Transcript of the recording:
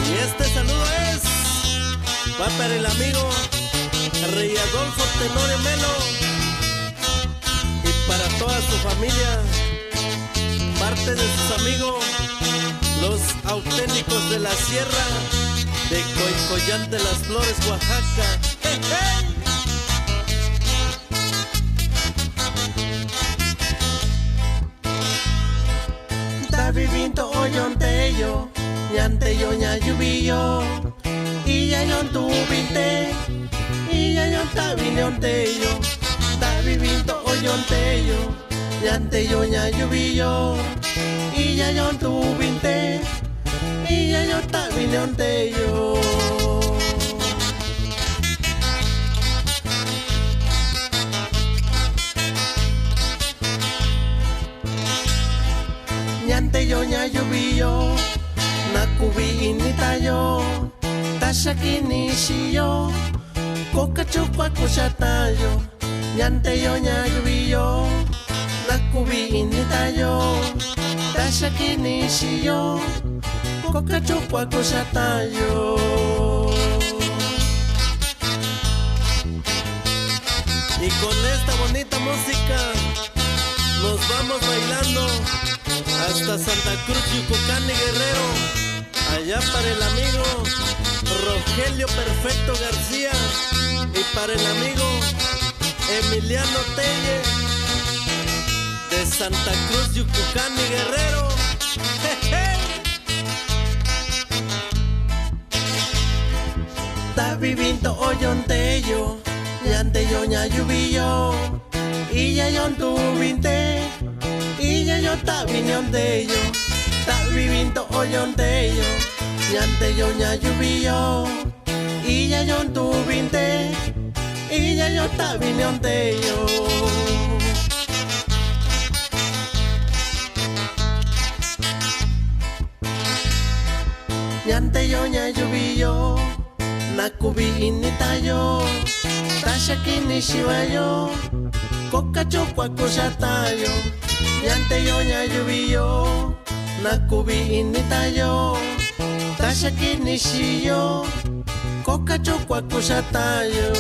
Y este saludo es va para el amigo Rey Adolfo Tenorio Melo y para toda su familia, parte de sus amigos, los auténticos de la sierra de Coicoyán de las Flores, Oaxaca. ¡Hey, hey! Ta vivinto oyonteyo, ñanteyo ñayubillo, y ya yon tu vinte, y ya yon ta vinionteyo, ta vivinto oyonteyo, ñanteyo ñayubillo, y ya yon tu vinte, y ya yon ta vinionteyo. Ñanteyo ñayubillo, nakubi initayo, tashaki nishiyo, kokachukwa kushatayo. Ñanteyo ñayubillo, nakubi initayo, tashaki nishiyo, kokachukwa kushatayo. Y con esta bonita música nos vamos bailando hasta Santa Cruz, Yucucán y Guerrero, allá para el amigo Rogelio Perfecto García y para el amigo Emiliano Telle de Santa Cruz, Yucucán y Guerrero. Ta vivinto oyonteyo, ñanteyo ñayubillo, y ya yon tu vinte, y ya yo ta vinionteyo, ta vivinto oyonteyo, ñanteyo ñayubillo, y ya yon tu vinte, y ya yo ta vinionteyo. Ñanteyo ñayubillo, nakubi initayo, tashaki nishiwayo, kokachokwa kushatayo. Ñanteyo ñayubillo, nakubi initayo, tashaki nishiyo, kokachokwa kushatayo.